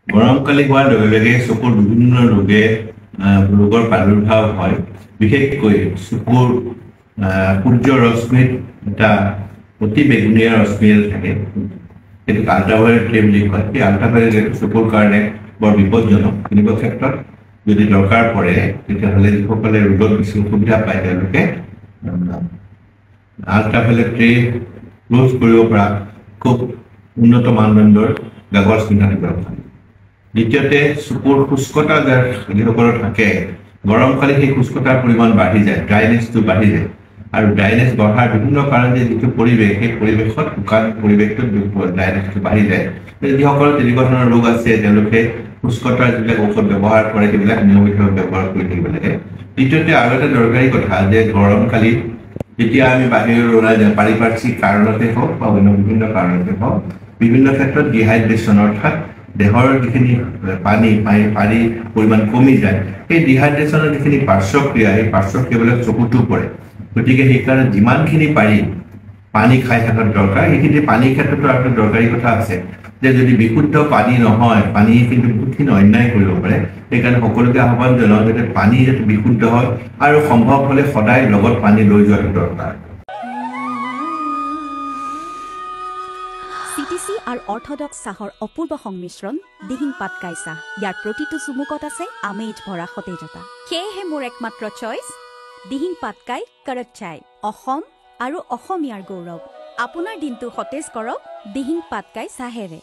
গৰমকালি হোৱাৰ লগে লগে চকুৰ বিভিন্ন ৰোগৰ প্ৰাদুৰ্ভাৱ হয়। বিশেষকৈ চকুৰ সূৰ্য ৰশ্মিত এটা অতি বেঙুনীয়া ৰশ্মি থাকে, সেইটোক আল্ট্ৰাভায়োলেট ৰে বুলি কয়। সেই আল্ট্ৰাভায়োলেট ৰেটো চকুৰ কাৰণে বৰ বিপদজনক। তেনেকুৱা ক্ষেত্ৰত যদি দৰকাৰ পৰে তেতিয়াহ'লে যিসকলে ৰোগত বেছি অসুবিধা পায় তেওঁলোকে আল্ট্ৰাভায়োলেট ৰে ক্ল'জ কৰিব পৰা খুব উন্নত মানদণ্ডৰ কাগজ পিন্ধাটো দৰকাৰ। দ্বিতীয়তে চকুৰ শুষ্কতা যিসকলৰ থাকে, গৰমকালি সেই শুষ্কতাৰ পৰিমাণ বাঢ়ি যায়, ড্ৰাইনেছটো বাঢ়ি যায়। আৰু ড্ৰাইনেছ বঢ়াৰ বিভিন্ন কাৰণ যে যিটো পৰিৱেশ, সেই পৰিৱেশত শুকান পৰিৱেশটোত ড্ৰাইনেছটো বাঢ়ি যায়। যিসকলৰ তেনেকুৱা ধৰণৰ ৰোগ আছে তেওঁলোকে শুষ্কতাৰ যিবিলাক ঔষধ ব্যৱহাৰ কৰে সেইবিলাক নিয়মিতভাৱে ব্যৱহাৰ কৰি থাকিব লাগে। দ্বিতীয়তে আৰু এটা দৰকাৰী কথা যে গৰমকালি যেতিয়া আমি বাহিৰলৈ ওলাই যাওঁ, পাৰিপাৰ্শ্বিক কাৰণতে হওক বা অন্য বিভিন্ন কাৰণতে হওক, বিভিন্ন ক্ষেত্ৰত ডিহাইড্ৰেশ্যন অৰ্থাৎ দেহৰ যিখিনি পানীৰ পৰিমাণ কমি যায়, সেই ডিহাইড্ৰেশ্যনৰ যিখিনি পাৰ্শ্বক্ৰিয়া, সেই পাৰ্শ্বক্ৰিয়াবিলাক চকুতো পৰে। গতিকে সেইকাৰণে যিমানখিনি পাৰি পানী খাই থকাটো দৰকাৰ। সেইখিনি পানীৰ ক্ষেত্ৰতো আৰু এটা দৰকাৰী কথা আছে যে যদি বিশুদ্ধ পানী নহয়, পানী কিন্তু বহুতখিনি অন্যায় কৰিব পাৰে। সেইকাৰণে সকলোকে আহ্বান জনাওঁ যাতে পানী যাতে বিশুদ্ধ হয় আৰু সম্ভৱ হ'লে সদায় লগত পানী লৈ যোৱাটো দৰকাৰ। CTC আৰু অৰ্থডক্স চাহৰ অপূৰ্ব সংমিশ্ৰণ দিহিং পাটকাই চাহ। ইয়াৰ প্ৰতিটো চুমুকত আছে আমেজ ভৰা সতেজতা। সেয়েহে মোৰ একমাত্ৰ চইচ দিহিং পাটকাই কৰক চাই। অসম আৰু অসমীয়াৰ গৌৰৱ। আপোনাৰ দিনটো সতেজ কৰক দিহিং পাটকাই চাহেৰে।